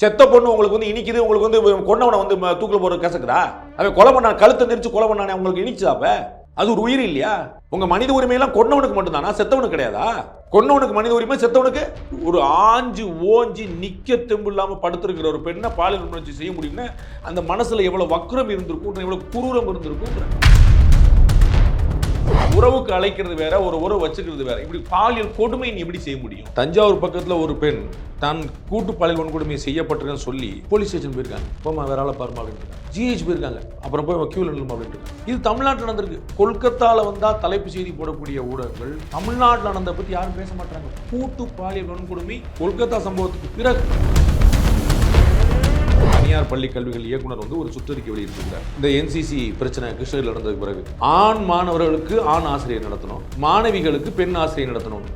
செத்த பொண்ணு உங்களுக்கு வந்து இனிக்குது, உங்களுக்கு வந்து கொன்னவனை வந்து தூக்கில போற கசக்குதா? அவன் கொலை பண்ணான், கழுத்தை நெரிச்சு கொலை பண்ணானே உங்களுக்கு இனிச்சா? அப்ப அது ஒரு உயிர் இல்லையா? உங்க மனித உரிமையெல்லாம் கொன்னவனுக்கு மட்டும்தானா, செத்தவனுக்கு கிடையாதா? கொன்னவனுக்கு மனித உரிமை, செத்தவனுக்கு? ஒரு ஆஞ்சு ஓஞ்சி நிக்க தெம்பு இல்லாம படுத்திருக்கிற ஒரு பெண்ணை பாலியல் உணர்ச்சி செய்ய முடியும்னா அந்த மனசுல எவ்வளவு வக்ரம் இருந்திருக்கும், எவ்வளவு குரூரம் இருந்திருக்கும். உறவுக்கு அழைக்கிறது வேற, ஒரு உறவு வச்சுக்கிறது வேற. இப்படி பாலியல் கொடுமை நீ எப்படி செய்ய முடியும்? தஞ்சாவூர் பக்கத்துல ஒரு பெண் தான் கூட்டு பாலியல் வன்கொடுமை செய்யப்பட்டிருக்கன்னு சொல்லி போலீஸ் ஸ்டேஷன் போயிருக்காங்க. போமா வேற ஆளை பாருமா அப்படின்ட்டு ஜிஹெச் போயிருக்காங்க. அப்புறம் போய் கியூல நில்லுமா அப்படின்ட்டு. இது தமிழ்நாட்டில் நடந்திருக்கு. கொல்கத்தால வந்தா தலைப்பு செய்தி போடக்கூடிய ஊடகங்கள் தமிழ்நாட்டில் நடந்த பத்தி யாரும் பேச மாட்டாங்க. கூட்டு பாலியல் வன்கொடுமை கொல்கத்தா சம்பவத்துக்கு பிறகு தனியார் பள்ளி கல்விகள் இயக்குனர் வந்து ஒரு சுற்றறிக்கை வெளியிட்டிருக்கிறார். இந்த என்சிசி பிரச்சனை கிருஷ்ணகிரியில் நடந்ததுக்கு பிறகு ஆண் மாணவர்களுக்கு ஆண் ஆசிரியர் நடத்தணும், மாணவிகளுக்கு பெண் ஆசிரியர் நடத்தணும்.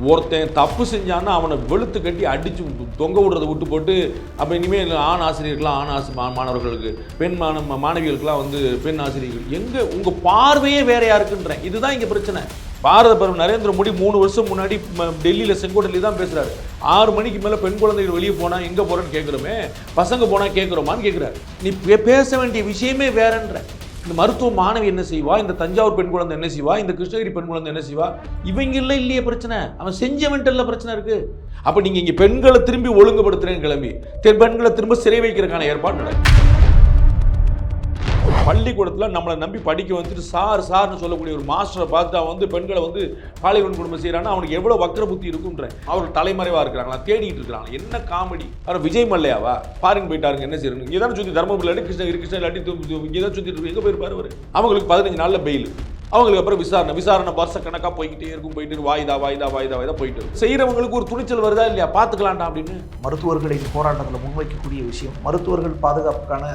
ஒருத்தன் தப்பு செஞ்சான்னா அவனை வெளுத்து கட்டி அடிச்சு தொங்க விடுறதை விட்டு போட்டு அப்போ இனிமேல் ஆண் ஆசிரியர்கள்லாம் மாணவர்களுக்கு, பெண் மாணவிகளுக்கெல்லாம் வந்து பெண் ஆசிரியர்கள். எங்கே உங்கள் பார்வையே வேறையா இருக்குன்றேன். இதுதான் இங்கே பிரச்சனை. பாரத பிரதமர் நரேந்திர மோடி 3 வருஷம் முன்னாடி டெல்லியில் செங்கோட்டையில் தான் பேசுகிறாரு. 6 மணிக்கு மேலே பெண் குழந்தைகள் வெளியே போனால் எங்கே போகிறேன்னு கேட்குறோமே, பசங்க போனால் கேட்குறோமான்னு கேட்குறாரு. நீ பேச வேண்டிய விஷயமே வேறன்ற. இந்த மருத்துவ மாணவி என்ன செய்வா, இந்த தஞ்சாவூர் பெண் குழந்தை என்ன செய்வா, இந்த கிருஷ்ணகிரி பெண் குழந்தை என்ன செய்வா? இவங்க இல்லை இல்லையே பிரச்சனை, அவன் செஞ்சவன்ட்டுல பிரச்சனை இருக்கு. அப்போ நீங்கள் இங்கே பெண்களை திரும்பி ஒழுங்குபடுத்துறேன்னு கிளம்பி பெண்களை திரும்ப சிறை வைக்கிறதுக்கான ஏற்பாடு நடக்கும். பள்ளிக்கூடத்தில் நம்மளை நம்பி படிக்க வந்துட்டு சார்னு சொல்லக்கூடிய ஒரு மாஸ்டரை பார்த்து அவன் வந்து பெண்களை வந்து பாலியல் வன்கொடுமை செய்கிறான்னா அவனுக்கு எவ்வளோ வக்கர புத்தி இருக்குன்ற. அவர் தலைமறைவாக இருக்கிறாங்களா, தேடிட்டு இருக்கிறாங்களா? என்ன காமெடி! அவர் விஜய் மல்லையாவா? ஃபாரின் போயிட்டாருங்க, என்ன செய்யணும்? இங்கே தானே சுற்றி தர்மபுரியில் அடி கிருஷ்ணகிரி அடி இங்கே தான் சுற்றிட்டு இருக்கு. எங்கே போயிருப்பார் அவர்? அவங்களுக்கு 15 நாளில் பெயில். அவங்களுக்கு அப்புறம் விசாரணை வருஷ கணக்காக போய்கிட்டே இருக்கும். போயிட்டு வாய்தா போயிட்டு இருக்கும். செய்கிறவங்களுக்கு ஒரு துணிச்சல் வருதா இல்லையா, பார்த்துக்கலாம்டா அப்படின்னு. மருத்துவர்களின் போராட்டத்தில் முன்வைக்கக்கூடிய விஷயம், மருத்துவர்கள் பாதுகாப்புக்கான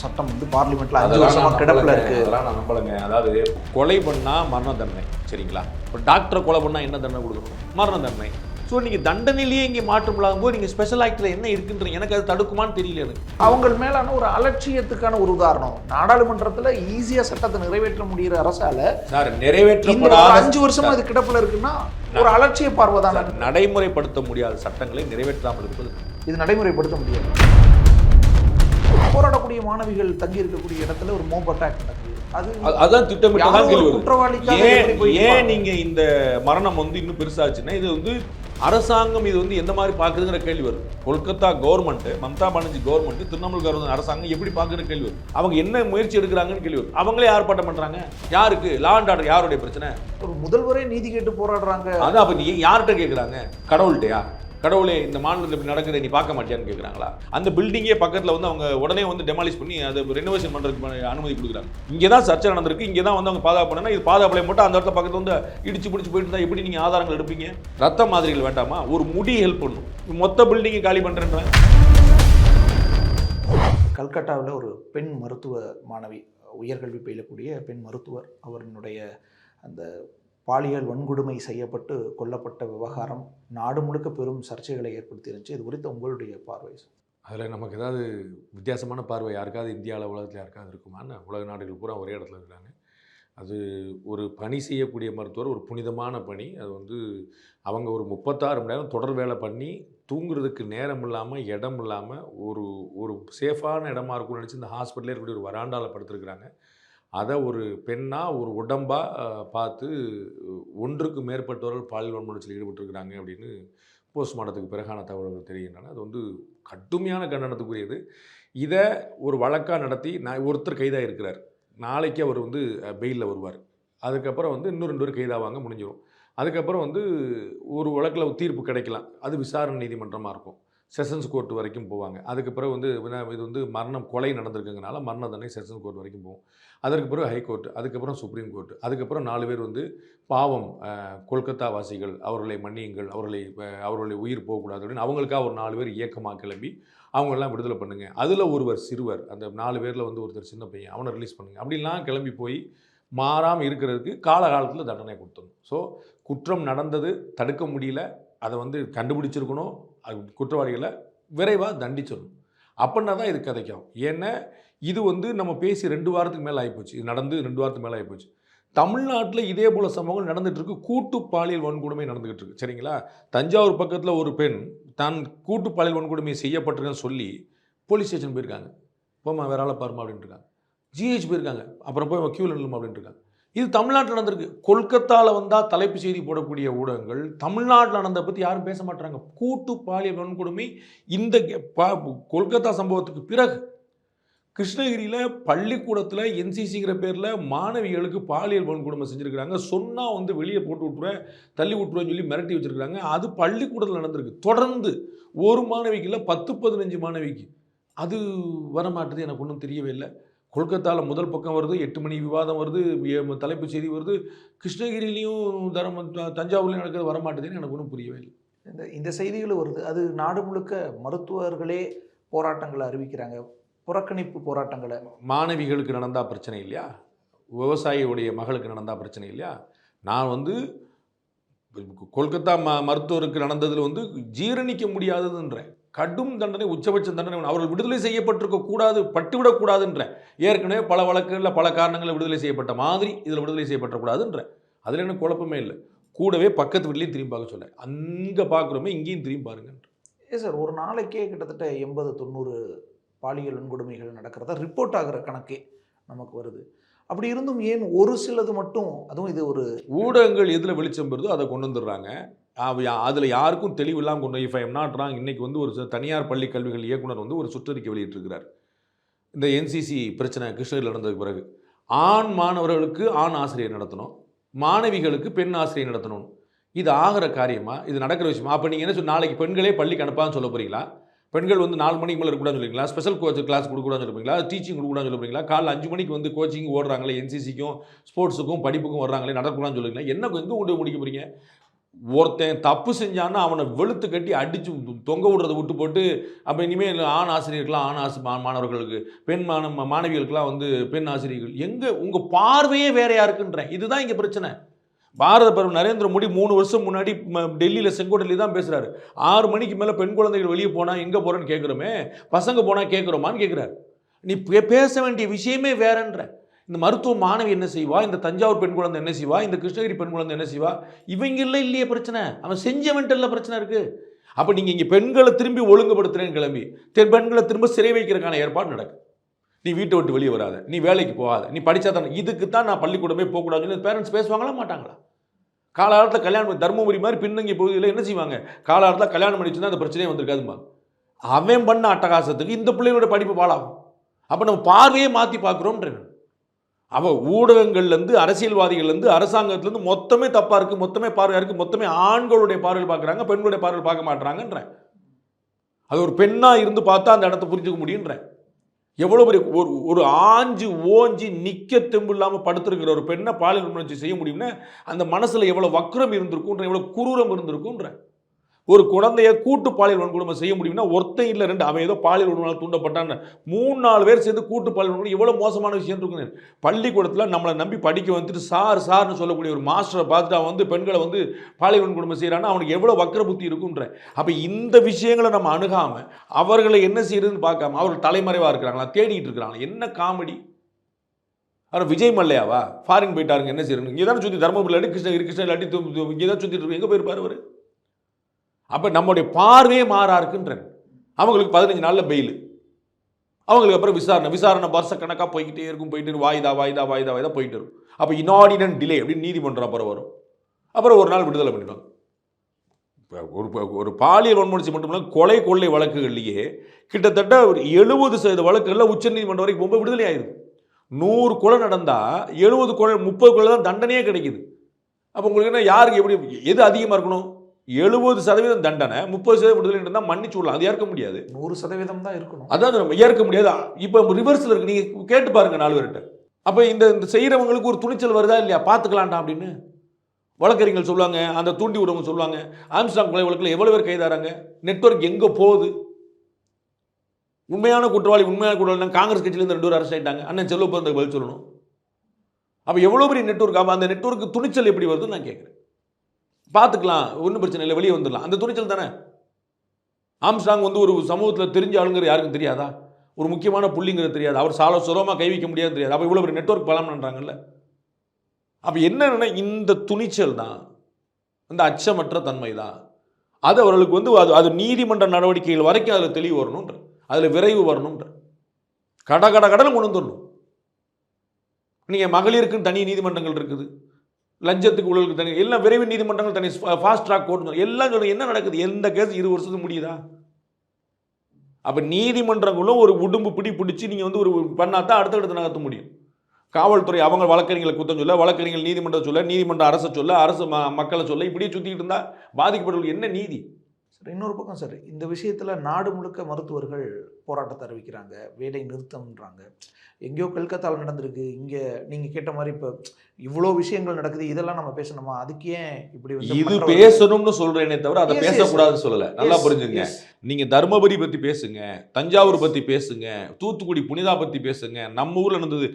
சட்டம் வந்து பார்லிமெண்ட்ல 5 வருஷமா கிடப்பில் இருக்கு. அதெல்லாம் நான் நம்பலைங்க. அதாவது கொலை பண்ணா மரண தண்டனை, சரிங்களா? இப்போ டாக்டரை கொலை பண்ணா என்ன தண்டனை கொடுக்கணும்? மரண தண்டனை. ஸோ நீங்கள் தண்டனையிலேயே இங்கே மாற்றம் இல்லாமல் போது நீங்கள் ஸ்பெஷல் ஆக்டில் என்ன இருக்குன்ற எனக்கு அது தடுக்குமான்னு தெரியல. எனக்கு அவங்க மேலான ஒரு அலட்சியத்துக்கான ஒரு உதாரணம். நாடாளுமன்றத்தில் ஈஸியாக சட்டத்தை நிறைவேற்ற முடிகிற அரசால சார் நிறைவேற்றப்படாத 5 வருஷமா அது கிடப்பில் இருக்குன்னா ஒரு அலட்சிய பார்வை தான். நடைமுறைப்படுத்த முடியாத சட்டங்களை நிறைவேற்றாமல் இருப்பது இது நடைமுறைப்படுத்த முடியாது. போராடக்கூடிய மாணவிகள் தங்கி இருக்கக்கூடிய இடத்துல ஒரு மோப் அட்டாக் நடக்குது. அதான் திட்டமிட்டு குற்றவாளிக்காக ஏன் நீங்க இந்த மரணம் வந்து இன்னும் பெருசாச்சுன்னா இது வந்து அரசாங்கம் இது வந்து எந்த மாதிரி பார்க்குதுங்கிற கேள்வி வரும். Kolkata government, Mamata Banerjee government, Trinamool government அரசாங்கம் எப்படி பார்க்குற கேள்வி வரும். அவங்க என்ன முயற்சி எடுக்கிறாங்கன்னு கேள்வி வரும். அவங்களே ஆர்ப்பாட்டம் பண்றாங்க. யாருக்கு? லா அண்ட் ஆர்டர் யாருடைய பிரச்சனை? ஒரு முதல்வரே நீதி கேட்டு போராடுறாங்க. அதான் அப்ப நீ யார்கிட்ட கேட்குறாங்க? கடவுள்கிட்டயா? கடவுளே இந்த மாநிலத்தில் இப்படி நடக்குது நீ பார்க்க மாட்டியான்னு கேட்குறாங்களா? அந்த பில்டிங்கே பக்கத்தில் வந்து அவங்க உடனே வந்து டெமாலிஷ் பண்ணி அதை ரெனோவேஷன் பண்ணுறதுக்கு அனுமதி கொடுக்குறாங்க. இங்கே தான் சர்ச்சை நடந்திருக்கு, இங்கே தான் வந்து அவங்க பாதுகாப்பு பண்ணா இது பாதுகாப்புலையும் போட்டு அந்த இடத்துல பக்கத்தில் வந்து இடிச்சு பிடிச்சி போயிட்டு இருந்தால் எப்படி நீங்கள் ஆதாரங்கள் எடுப்பீங்க? ரத்த மாதிரிகள் வேண்டாமா? ஒரு முடி ஹெல்ப் பண்ணும். மொத்த பில்டிங்கை காலி பண்ணுறேன். கல்கட்டாவில் ஒரு பெண் மருத்துவ மாணவி, உயர்கல்வி பயிலக்கூடிய பெண் மருத்துவர், அவர்களுடைய அந்த பாலியல் வன்கொடுமை செய்யப்பட்டு கொல்லப்பட்ட விவகாரம் நாடு முழுக்க பெரும் சர்ச்சைகளை ஏற்படுத்தி இருந்துச்சு. இது குறித்து உங்களுடைய பார்வை? அதில் நமக்கு ஏதாவது வித்தியாசமான பார்வை யாருக்காவது இந்தியாவில் உலகத்தில் யாருக்காவது இருக்குமான்னு? உலக நாடுகள் பூரா ஒரே இடத்துல இருக்கிறாங்க. அது ஒரு பணி செய்யக்கூடிய மருத்துவர், ஒரு புனிதமான பணி. அது வந்து அவங்க ஒரு 36 மணி நேரம் தொடர் வேலை பண்ணி தூங்குறதுக்கு நேரம் இல்லாமல், இடம் இல்லாமல், ஒரு சேஃபான இடமா இருக்கும்னு நினச்சி இந்த ஹாஸ்பிட்டலே இருக்கக்கூடிய ஒரு வராண்டாவில் படுத்துருக்குறாங்க. அதை ஒரு பெண்ணாக ஒரு உடம்பாக பார்த்து ஒன்றுக்கு மேற்பட்டவர்கள் பாலியல் வன்முறையில் ஈடுபட்டிருக்கிறாங்க அப்படின்னு போஸ்ட்மார்ட்டத்துக்கு பிறகான தகவல்கள் தெரிகின்றன. அது வந்து கடுமையான கண்டனத்துக்குரியது. இதை ஒரு வழக்காக நடத்தி ஒருத்தர் கைதாக இருக்கிறார். நாளைக்கு அவர் வந்து பெயிலில் வருவார். அதுக்கப்புறம் வந்து இன்னும் 2 பேர் கைதாவாங்க, முடிஞ்சிடும். அதுக்கப்புறம் வந்து ஒரு வழக்கில் தீர்ப்பு கிடைக்கலாம். அது விசாரணை நீதிமன்றமாக இருக்கும். செஷன்ஸ் கோர்ட் வரைக்கும் போவாங்க. அதுக்கு பிறகு வந்து இது வந்து கொலை நடந்திருக்குங்கனால மரண தண்டனை செஷன்ஸ் கோர்ட் வரைக்கும் போகும். அதற்கு பிறகு ஹைகோர்ட், அதுக்கப்புறம் சுப்ரீம் கோர்ட், அதுக்கப்புறம் 4 பேர் வந்து பாவம் கொல்கத்தா வாசிகள், அவர்களை மன்னியுங்கள், அவர்களுடைய உயிர் போகக்கூடாது அப்படின்னு அவங்களுக்காக ஒரு 4 பேர் இயக்கமாக கிளம்பி அவங்களெல்லாம் விடுதலை பண்ணுங்க. அதில் ஒருவர் சிறுவர், அந்த 4 பேரில் வந்து ஒருத்தர் சின்ன பையன், அவனை ரிலீஸ் பண்ணுங்க அப்படின்லாம் கிளம்பி போய் மாறாமல் இருக்கிறதுக்கு காலகாலத்தில் தண்டனை கொடுத்தணும். ஸோ குற்றம் நடந்தது, தடுக்க முடியல, அதை வந்து கண்டுபிடிச்சிருக்கணும், குற்றவாளிகளை விரைவாக தண்டிச்சிடணும். அப்படின்னா தான் இது கதைக்கும். ஏன்னா இது வந்து நம்ம பேசி 2 வாரத்துக்கு மேலே ஆகிப்போச்சு. இது நடந்து 2 வாரத்துக்கு மேலே ஆகிப்போச்சு. தமிழ்நாட்டில் இதே போல் சம்பவங்கள் நடந்துட்டு இருக்கு. கூட்டு பாலியல் வன்கொடுமை நடந்துகிட்டு இருக்கு. சரிங்களா? தஞ்சாவூர் பக்கத்தில் ஒரு பெண் தான் கூட்டு பாலியல் வன்கொடுமை செய்யப்பட்டிருக்குன்னு சொல்லி போலீஸ் ஸ்டேஷன் போயிருக்காங்க. போமா வேற ஆளை பாருமா அப்படின்ட்டு இருக்காங்க. ஜிஹெச் போயிருக்காங்க. அப்புறம் போய் கியூவில் நில்லுமா அப்படின்ட்டு இருக்காங்க. இது தமிழ்நாட்டில் நடந்திருக்கு. கொல்கத்தாவில் வந்தால் தலைப்பு செய்தி போடக்கூடிய ஊடகங்கள் தமிழ்நாட்டில் நடந்ததை பற்றி யாரும் பேச மாட்டாங்க. கூட்டு பாலியல் வன்கொடுமை இந்த கொல்கத்தா சம்பவத்துக்கு பிறகு கிருஷ்ணகிரியில் பள்ளிக்கூடத்தில் என்சிசிங்கிற பேரில் மாணவிகளுக்கு பாலியல் வன்கொடுமை செஞ்சுருக்கிறாங்க. சொன்னால் வெளியே போட்டு விட்ருவேன், தள்ளி விட்ருவேன்னு சொல்லி மிரட்டி வச்சுருக்காங்க. அது பள்ளிக்கூடத்தில் நடந்திருக்கு. தொடர்ந்து ஒரு மாணவிக்கு இல்லை 10-15 மாணவிக்கு. அது வரமாட்டுது. எனக்கு ஒன்றும் தெரியவே இல்லை. கொல்கத்தாவில் முதல் பக்கம் வருது, 8 மணி விவாதம் வருது, தலைப்பு செய்தி வருது. கிருஷ்ணகிரிலையும் தஞ்சாவூர்லையும் நடக்கிறது வரமாட்டுதுன்னு எனக்கு ஒன்றும் புரியவே இல்லை. இந்த செய்திகளும் வருது. அது நாடு முழுக்க மருத்துவர்களே போராட்டங்களை அறிவிக்கிறாங்க, புறக்கணிப்பு போராட்டங்களை. மாணவிகளுக்கு நடந்தால் பிரச்சனை இல்லையா? விவசாயியுடைய மகளுக்கு நடந்தால் பிரச்சனை இல்லையா? நான் கொல்கத்தா மருத்துவருக்கு நடந்ததில் ஜீரணிக்க முடியாததுன்றேன். கடும் தண்டனை, உச்சபட்ச தண்டனை. அவர்கள் விடுதலை செய்யப்பட்டிருக்க கூடாது, பட்டுவிடக்கூடாதுன்ற. ஏற்கனவே பல வழக்குகளில் பல காரணங்களில் விடுதலை செய்யப்பட்ட மாதிரி இதில் விடுதலை செய்யப்படக்கூடாதுன்ற. அதில் எனக்கு குழப்பமே இல்லை. கூடவே பக்கத்து வீட்லேயும் திரும்பி பார்க்க சொல்ல, அங்கே பார்க்குறோமே இங்கேயும் திரும்பி பாருங்கன்ற. சார், ஒரு நாளைக்கே கிட்டத்தட்ட 80-90 பாலியல் வன்கொடுமைகள் நடக்கிறதா ரிப்போர்ட் ஆகிற கணக்கே நமக்கு வருது. அப்படி இருந்தும் ஏன் ஒரு சிலது மட்டும், அதுவும் இது ஒரு ஊடகங்கள் எதில் வெளிச்சம் பெறுதோ அதை கொண்டு வந்துடுறாங்க. அதில் யாருக்கும் தெளிவு இல்லாமல் கொண்டு if I am not wrong, இன்றைக்கி ஒரு தனியார் பள்ளி கல்விகள் இயக்குனர் ஒரு சுற்றறிக்கை வெளியிட்டிருக்கிறார். இந்த என்சிசி பிரச்சனை கிருஷ்ணகிரியில் நடந்ததுக்கு பிறகு ஆண் மாணவர்களுக்கு ஆண் ஆசிரியர் நடத்தணும், மாணவிகளுக்கு பெண் ஆசிரியர் நடத்தணும். இது ஆகிற காரியமா? இது நடக்கிற விஷயமா? அப்போ நீங்கள் என்ன சொல்லி நாளைக்கு பெண்களே பள்ளிக்கு அனுப்பான்னு சொல்ல போகிறீங்களா? பெண்கள் 4 மணிக்கு மேலே இருக்கக்கூடாதுன்னு சொல்லுவீங்களா? ஸ்பெஷல் கிளாஸ் கொடுக்கூடாதுன்னு சொல்லுவீங்களா? டீச்சிங் கொடுக்கூடாதுன்னு சொல்லுவீங்களா? காலைல 5 மணிக்கு கோச்சிங் ஓடுறாங்களே, என்சிசிக்கும் ஸ்போர்ட்ஸுக்கும் படிப்புக்கும் வர்றாங்களே, நடக்கூடாதுன்னு சொல்லுவீங்களா? எங்கே கொண்டு முடிக்க போகிறீங்க? ஒருத்தன் தப்பு செஞ்சான்னா அவனை வெளுத்து கட்டி அடித்து தொங்க விடுறதை விட்டு போட்டு, அப்போ இனிமேல் ஆண் ஆசிரியர்கள்லாம் மாணவர்களுக்கு, பெண் மாணவிகளுக்கெல்லாம் பெண் ஆசிரியர்கள். எங்கே உங்கள் பார்வையே வேறையாக இருக்குன்றேன். இதுதான் இங்கே பிரச்சனை. பாரத பிரதமர் நரேந்திர மோடி 3 வருஷம் முன்னாடி டெல்லியில் செங்கோட்டையில் தான் பேசுகிறாரு. 6 மணிக்கு மேலே பெண் குழந்தைகள் வெளியே போனால் எங்கே போகிறேன்னு கேட்குறோமே, பசங்க போனால் கேட்குறோமான்னு கேட்குறாரு. நீ பேச வேண்டிய விஷயமே வேறன்ற. இந்த மருத்துவ மாணவி என்ன செய்வா, இந்த தஞ்சாவூர் பெண் குழந்தை என்ன செய்வா, இந்த கிருஷ்ணகிரி பெண் குழந்தை என்ன செய்வா, இவங்கெல்லாம் இல்லையே பிரச்சனை. அவன் செஞ்சவன்ட்டல்ல பிரச்சனை இருக்குது. அப்போ நீங்கள் இங்கே பெண்களை திரும்பி ஒழுங்குபடுத்துறேன்னு கிளம்பி பெண்களை திரும்ப சிறை வைக்கிறதுக்கான ஏற்பாடு நடக்குது. நீ வீட்டை விட்டு வெளியே வராத, நீ வேலைக்கு போகாத, நீ படித்தா தானே, இதுக்கு தான் நான் பள்ளிக்கூடமே போகக்கூடாதுன்னு சொல்லி பேரண்ட்ஸ் பேசுவாங்களா மாட்டாங்களா? காலகாலத்தில் கல்யாணம் தர்மபுரி மாதிரி பின்னங்கி பகுதியில் என்ன செய்வாங்க, காலகாலத்தில் கல்யாணம் பண்ணிச்சுன்னா அந்த பிரச்சனையே வந்திருக்காதுமா. அவன் பண்ண அட்டகாசத்துக்கு இந்த பிள்ளைகளோட படிப்பு பாழாகும். அப்போ நம்ம பார்வையே மாற்றி பார்க்குறோம்ன்ற. அவள் ஊடகங்கள்லேருந்து, அரசியல்வாதிகள்லேருந்து, அரசாங்கத்துலேருந்து மொத்தமே தப்பாக இருக்குது, மொத்தமே பார்வையாக இருக்குது, மொத்தமே ஆண்களுடைய பார்வையில் பார்க்குறாங்க, பெண்களுடைய பார்வையில் பார்க்க மாட்டுறாங்கன்ற. அது ஒரு பெண்ணாக இருந்து பார்த்தா அந்த இடத்த புரிஞ்சுக்க முடியுன்ற. எவ்வளோ பெரிய ஒரு ஆஞ்சு ஓஞ்சி நிற்க தெம்பு இல்லாமல் படுத்திருக்கிற ஒரு பெண்ணை பாலியல் வன்முறை செய்ய முடியும்னா அந்த மனசில் எவ்வளோ வக்ரம் இருந்திருக்குன்ற, எவ்வளோ குரூரம் இருந்திருக்குன்ற. ஒரு குழந்தைய கூட்டு பாலியல் வன்கொடுமை செய்ய முடியும்னா ஒருத்தன் இல்லை 2, அவன் ஏதோ பாலியல் வன்கொடுமை தூண்டப்பட்டான்னு 3-4 பேர் சேர்ந்து கூட்டு பாலியல் வன்கொடுமை எவ்வளோ மோசமான விஷயம் இருக்குன்னு. பள்ளிக்கூடத்தில் நம்மளை நம்பி படிக்க வந்துட்டு சார்னு சொல்லக்கூடிய ஒரு மாஸ்டரை பார்த்துட்டு அவன் பெண்களை பாலியல் வன்கொடுமை செய்கிறான்னா அவனுக்கு எவ்வளோ வக்ர புத்தி இருக்குன்ற. அப்போ இந்த விஷயங்களை நம்ம அணுகாமல் அவர்களை என்ன செய்யறதுன்னு பார்க்காம அவர்கள் தலைமறைவாக இருக்கிறாங்களா, தேடிட்டு இருக்கிறாங்களா? என்ன காமெடி. அவர் விஜய் மல்லையாவா? ஃபாரின் போயிட்டாருங்க, என்ன செய்யணும்? இங்கே தானே சுற்றி தர்மபுரியில் அடி, கிருஷ்ணகிரி அடி, இங்கே தான் சுற்றிட்டு இருக்கு. எங்கே போயிருப்பார் அவர்? அப்போ நம்முடைய பார்வையே மாறா இருக்குன்ற. அவங்களுக்கு 15 நாளில் பெயில், அவங்களுக்கு அப்புறம் விசாரணை வருஷக்கணக்காக போய்கிட்டே இருக்கும், போயிட்டு வாய்தா போயிட்டு இருக்கும். அப்போ இனார்டினன்ட் டிலே அப்படின்னு நீதிமன்றம் அப்புறம் வரும். அப்புறம் ஒரு நாள் விடுதலை பண்ணிடுவாங்க. ஒரு பாலியல் வன்முறை மட்டுமில்ல, கொலை கொள்ளை வழக்குகள்லேயே கிட்டத்தட்ட ஒரு 70% வழக்குகளில் உச்சநீதிமன்றம் வரைக்கும் ரொம்ப விடுதலை ஆயிடுது. 100 கொலை நடந்தால் 70 கொலை 30 கொலை தான் தண்டனையே கிடைக்குது. அப்போ உங்களுக்கு என்ன, யாருக்கு எப்படி எது அதிகமாக இருக்கணும்? 70% தண்டனை, 30% விடுதலை இருந்தால் மன்னிச்சு விடலாம். அது ஏற்க முடியாது. 100% தான் இருக்கணும். அதாவது நம்ம ஏற்க முடியாது. இப்போ ரிவர்ஸில் இருக்கு. நீங்கள் கேட்டு பாருங்க 4 பேர்கிட்ட. அப்போ இந்த செய்கிறவங்களுக்கு ஒரு துணிச்சல் வருதா இல்லையா, பார்த்துக்கலான்டா அப்படின்னு வழக்கறிஞர்கள் சொல்லுவாங்க, அந்த தூண்டி விடுறவங்க சொல்லுவாங்க. ஆம்ஸ்ட்ராங் கொலை வழக்கில் எவ்வளோ பேர் கைதாராங்க? நெட்வொர்க் எங்கே போகுது? உண்மையான குற்றவாளி காங்கிரஸ் கட்சியிலேருந்து 2 பேர் அரெஸ்ட் ஆகிட்டாங்க. அண்ணன் செல்வப்ப பதில் சொல்லணும். அப்போ எவ்வளோ பெரிய நெட்வொர்க். அப்போ அந்த நெட்வொர்க்கு துணிச்சல் எப்படி வருதுன்னு நான் கேட்குறேன். பார்த்துக்கலாம், ஒன்றும் பிரச்சனை இல்லை, வெளியே வந்துடலாம். அந்த துணிச்சல் தானே. ஆம்ஸ்ட்ராங் ஒரு சமூகத்தில் தெரிஞ்ச ஆளுங்கிற யாருக்கும் தெரியாதா? ஒரு முக்கியமான புள்ளிங்கிறது தெரியாது. அவர் சுலபமாக கை வைக்க முடியாது தெரியாது. அப்போ இவ்வளோ ஒரு நெட்வொர்க் பலம் பண்ணுறாங்கல்ல. அப்போ என்னன்னா இந்த துணிச்சல் தான், இந்த அச்சமற்ற தன்மை தான், அது அவர்களுக்கு வந்து அது நீதிமன்ற நடவடிக்கைகள் வரைக்கும் அதில் தெளிவு வரணுன்ற, அதில் விரைவு வரணுன்ற, கடலும் கொண்டு வந்துடணும். நீங்கள் மகளிருக்குன்னு தனி நீதிமன்றங்கள் இருக்குது, லஞ்சத்துக்கு ஊழலுக்கு தனி, எல்லாம் விரைவு நீதிமன்றங்கள் தனி, ஃபாஸ்ட் ட்ராக் கோர்ட் எல்லாம் சொல்லுங்க. என்ன நடக்குது? எந்த கேஸ் 20 வருஷத்துக்கு முடியுதா? அப்போ நீதிமன்றங்களும் ஒரு உடும்பு பிடிச்சி நீங்கள் வந்து ஒரு பண்ணாதான் அடுத்தடுத்து நகர்த்த முடியும். காவல்துறை அவங்க வழக்கறிஞர்களை குத்தம் சொல்ல, வழக்கறிஞர்கள் நீதிமன்றம் சொல்ல, நீதிமன்ற அரசை சொல்ல, அரசு மக்களை சொல்ல, இப்படியே சுற்றிக்கிட்டு இருந்தால் பாதிக்கப்பட்டவர்களுக்கு என்ன நீதி? சார் இன்னொரு பக்கம் சார், இந்த விஷயத்தில் நாடு முழுக்க மருத்துவர்கள் போராட்டத்தை அறிவிக்கிறாங்க, வேலை நிறுத்தம்ன்றாங்க. எங்கேயோ கல்கத்தாவில் நடந்திருக்கு, இங்கே நீங்கள் கேட்ட மாதிரி இப்போ இவ்வளோ விஷயங்கள் நடக்குது, இதெல்லாம் நம்ம பேசணுமா? அதுக்கு ஏன் இப்படி இது பேசணும்னு சொல்றேனே தவிர அதை பேசக்கூடாதுன்னு சொல்லலை. நல்லா புரிஞ்சுங்க. நீங்க தர்மபுரி பத்தி பேசுங்க, தஞ்சாவூர் பத்தி பேசுங்க, தூத்துக்குடி புனிதா பத்தி பேசுங்க, நம்ம ஊர்ல நடந்தது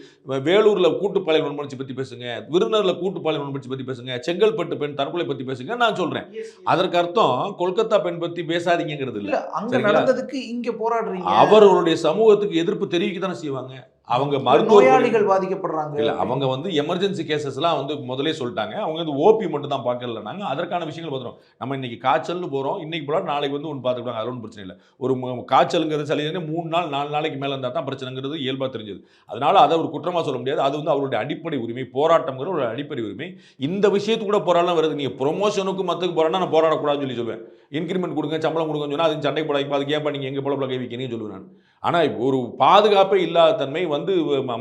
வேலூர்ல கூட்டுப்பாளையம் வன்முறை பத்தி பேசுங்க, விருதுநகர்ல கூட்டுப்பாளையம் வன்முறை பத்தி பேசுங்க, செங்கல்பட்டு பெண் தற்கொலை பத்தி பேசுங்க. நான் சொல்றேன், அதற்கு அர்த்தம் கொல்கத்தா பெண் பத்தி பேசாதீங்கிறது இல்ல. அங்க நடந்ததுக்கு இங்க போராடுறீங்க. அவர்களுடைய சமூகத்துக்கு எதிர்ப்பு தெரிவிக்க தானே செய்வாங்க. அவங்க நோயாளிகள் பாதிக்கப்படுறாங்க. இல்ல, அவங்க வந்து எமர்ஜென்சி கேசஸ்லாம் வந்து முதலே சொல்லிட்டாங்க. அவங்க வந்து ஓபி மட்டும் தான் பார்க்கல. நாங்க அதற்கான விஷயங்கள் பார்த்துறோம். நம்ம இன்னைக்கு காய்ச்சல்னு போறோம், இன்னைக்கு போல நாளைக்கு வந்து ஒன்று பார்த்துக்கிட்டாங்க, அது ஒன்றும் பிரச்சனை இல்லை. ஒரு காய்ச்சலுங்கிறது சளி 3 நாள் 4 நாளைக்கு மேலே இருந்தால் தான் பிரச்சனைங்கிறது இயல்பாக தெரிஞ்சது. அதனால அதை ஒரு குற்றமாக சொல்ல முடியாது. அது வந்து அவருடைய அடிப்படை உரிமை, போராட்டம்ங்கிற ஒரு அடிப்படை உரிமை. இந்த விஷயத்துக்கு கூட போராடலாம் வருது. நீங்கள் ப்ரொமோஷனுக்கு மற்றக்கு போராடினா நான் போராடக்கூடாதுன்னு சொல்லுவேன். இன்க்ரிமெண்ட் கொடுங்க, சம்பளம் கொடுங்கன்னு சொன்னால் அதுக்கு சண்டை போடாது, அதுக்கு ஏன்பா நீங்கள் எங்கே போல கை வைக்கிறீங்கன்னு சொல்லுவேன் நான். ஆனால் ஒரு பாதுகாப்பே இல்லாத தன்மை வந்து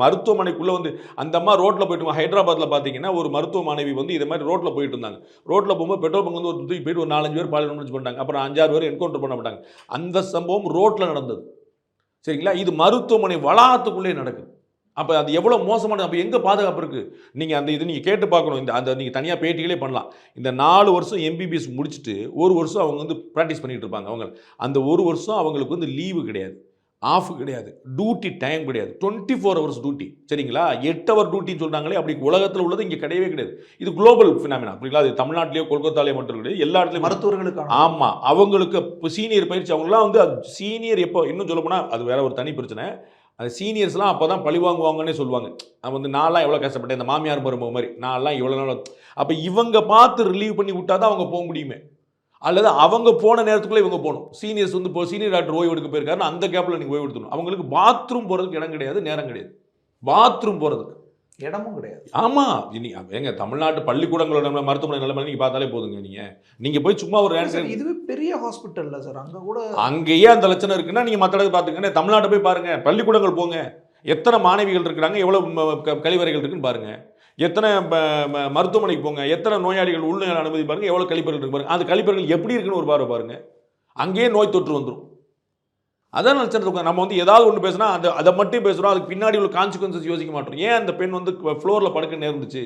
மருத்துவமனைக்குள்ளே வந்து அந்த அம்மா ரோட்டில் போயிட்டு, ஹைதராபாத்தில் பார்த்தீங்கன்னா ஒரு மருத்துவ மாணவி வந்து இதே மாதிரி ரோட்டில் போயிட்டு இருந்தாங்க. ரோட்டில் போகும்போது பெட்ரோல் பங்கு வந்து ஒரு தூக்கி போயிட்டு ஒரு 4-5 பேர் பாலியல் வன்முறை பண்ணிட்டாங்க. அப்புறம் 5-6 பேர் என்கவுண்டர் பண்ணப்பட்டாங்க. அந்த சம்பவம் ரோட்டில் நடந்தது. சரிங்களா? இது மருத்துவமனை வளாகத்துக்குள்ளே நடக்குது. அப்போ அது எவ்வளோ மோசமானது? அப்போ எங்கே பாதுகாப்பு இருக்குது? நீங்கள் அந்த இது நீங்கள் கேட்டு பார்க்கணும். அந்த நீங்கள் தனியாக பேட்டிகளே பண்ணலாம். இந்த 4 வருஷம் எம்பிபிஎஸ் முடிச்சுட்டு 1 வருஷம் அவங்க வந்து ப்ராக்டிஸ் பண்ணிகிட்டு இருப்பாங்க. அவங்க அந்த 1 வருஷம் அவங்களுக்கு வந்து லீவு கிடையாது, ஆஃப் கிடையாது, டியூட்டி டைம் கிடையாது, 24 ஹவர்ஸ் டியூட்டி. சரிங்களா? 8 ஹவர் டியூட்டின்னு சொல்கிறாங்களே, அப்படி உலகத்தில் உள்ளது இங்கே கிடையவே கிடையாது. இது குளோபல் ஃபினாமினா. அப்படிங்களா? அது தமிழ்நாட்டிலேயோ கொல்கத்தாலேயோ மட்டும் கிடையாது, எல்லா இடத்துலையும் மருத்துவர்களுக்கு. ஆமாம், அவங்களுக்கு சீனியர் பயிற்சி. அவங்களாம் வந்து சீனியர் எப்போ இன்னும் சொல்ல போனால் அது வேற ஒரு தனி பிரச்சனை. அந்த சீனியர்ஸ்லாம் அப்போ தான் பழி வாங்குவாங்கன்னே சொல்லுவாங்க. அவன் வந்து நான்லாம் எவ்வளோ கஷ்டப்பட்டேன், இந்த மாமியார் மருமக மாதிரி நான்லாம் இவ்வளோ நாள். அப்போ இவங்க பார்த்து ரிலீவ் பண்ணி விட்டா தான் அவங்க போக முடியுமே. அல்லது அவங்க போன நேரத்துக்குள்ளே இவங்க போகணும். சீனியர்ஸ் வந்து இப்போ சீனியர் டாக்டர் ஓய்வு எடுக்க போயிருக்காருன்னு அந்த கேப்பில் நீங்கள் ஓய்வு எடுத்துக்கணும். அவங்களுக்கு பாத்ரூம் போகிறதுக்கு இடம் கிடையாது, நேரம் கிடையாது. பாத்ரூம் போகிறதுக்கு இடமும் கிடையாது. ஆமாம். எங்க தமிழ்நாட்டு பள்ளிக்கூடங்களோட மருத்துவமனை நிலைமை நீங்கள் பார்த்தாலே போதுங்க. நீங்கள் போய் சும்மா ஒரு இதுவே பெரிய ஹாஸ்பிட்டல்ல சார், அங்கே கூட அங்கேயே அந்த லட்சணம் இருக்குன்னா நீங்கள் மற்ற இடத்துல பார்த்துக்கங்க. தமிழ்நாட்டை போய் பாருங்கள், பள்ளிக்கூடங்கள் போங்க, எத்தனை மாணவிகள் இருக்கிறாங்க, எவ்வளோ கழிவறைகள் இருக்குன்னு பாருங்கள். எத்தனை மருத்துவமனைக்கு போங்க, எத்தனை நோயாளிகள் உள்நல அனுமதி பாருங்கள், எவ்வளோ கழிப்பறைகள் இருக்கு பாருங்கள். அந்த கழிப்பறைகள் எப்படி இருக்குன்னு ஒரு பார்வை பாருங்கள். அங்கேயே நோய் தொற்று வந்துடும். அதான் நினச்சிட்டு நம்ம வந்து ஏதாவது ஒன்று பேசுனா அதை மட்டும் பேசுகிறோம், அதுக்கு பின்னாடி உள்ள கான்சிக்வன்சஸ் யோசிக்க மாட்டோம். ஏன் அந்த பெண் வந்து ஃப்ளோரில் படுக்க நேர்ந்துச்சு?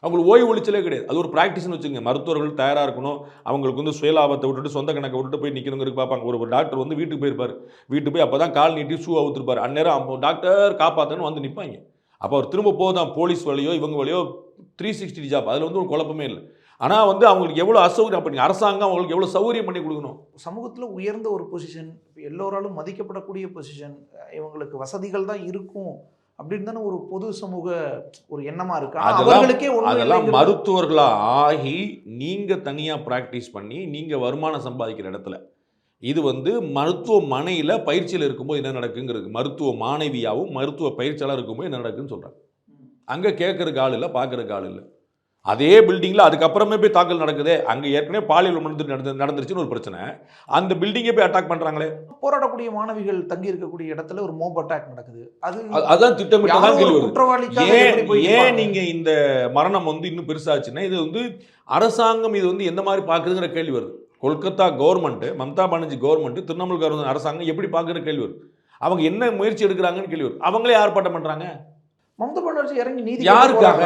அவங்களுக்கு ஓய்வு ஒழிச்சலே கிடையாது. அது ஒரு ப்ராக்டிஸ்னு வச்சுங்க. மருத்துவர்கள் தயாராக இருக்கணும். அவங்களுக்கு வந்து சுயலாபத்தை விட்டுட்டு சொந்த கணக்கை விட்டுட்டு போய் நிற்கணுங்கிறது பார்ப்பாங்க. ஒரு டாக்டர் வந்து வீட்டுக்கு போயிருப்பார், வீட்டுக்கு போய் அப்போ தான் கால் நீட்டி ஷூ அவுத்துருப்பார். அந்நேரம் டாக்டர் காப்பாற்றன்னு வந்து நிற்பாங்க. அப்போ அவர் திரும்ப போதான் போலீஸ் வழியோ இவங்க வழியோ 360 ஜாப். அதில் வந்து ஒரு குழப்பமே இல்லை. ஆனால் வந்து அவங்களுக்கு எவ்வளோ அசௌகரியம், அப்போ அரசாங்கம் அவங்களுக்கு எவ்வளோ சௌகரியம் பண்ணி கொடுக்கணும். சமூகத்தில் உயர்ந்த ஒரு பொசிஷன், எல்லோராலும் மதிக்கப்படக்கூடிய பொசிஷன், இவங்களுக்கு வசதிகள் தான் இருக்கும் அப்படின்னு தானே ஒரு பொது சமூக ஒரு எண்ணமாக இருக்கு. அதெல்லாம் மருத்துவர்களாக ஆகி நீங்கள் தனியாக ப்ராக்டிஸ் பண்ணி நீங்கள் வருமானம் சம்பாதிக்கிற இடத்துல இது வந்து மருத்துவமனையில் பயிற்சியில் இருக்கும்போது என்ன நடக்குங்கிறது, மருத்துவ மாணவியாகவும் மருத்துவ பயிற்சியாளர் இருக்கும்போது என்ன நடக்குன்னு சொல்கிறாங்க. அங்கே கேட்குறதுக்கு ஆள் இல்லை, பார்க்குறதுக்கு ஆள் இல்லை. அதே பில்டிங்கில் அதுக்கப்புறமே போய் தாக்கல் நடக்குது. அங்கே ஏற்கனவே பாலியல் நடந்துருச்சுன்னு ஒரு பிரச்சனை, அந்த பில்டிங்கை போய் அட்டாக் பண்ணுறாங்களே. போராடக்கூடிய மாணவிகள் தங்கி இருக்கக்கூடிய இடத்துல ஒரு மோப் அட்டாக் நடக்குது. அதான் திட்டமிட்டதான் கேள்வி. ஏன் நீங்கள் இந்த மரணம் வந்து இன்னும் பெருசாச்சுன்னா இது வந்து அரசாங்கம் இது வந்து எந்த மாதிரி பார்க்குதுங்கிற கேள்வி வருது. Kolkata government, Mamata Banerjee government, Trinamool government அரசாங்கம் எப்படி பார்க்குற கேள்வி வருது. அவங்க என்ன முயற்சி எடுக்கிறாங்கன்னு கேள்வி வருது. அவங்களே ஆர்ப்பாட்டம் பண்ணுறாங்க. மம்தா பானர்ஜி இறங்கி நீதி யாருக்காக?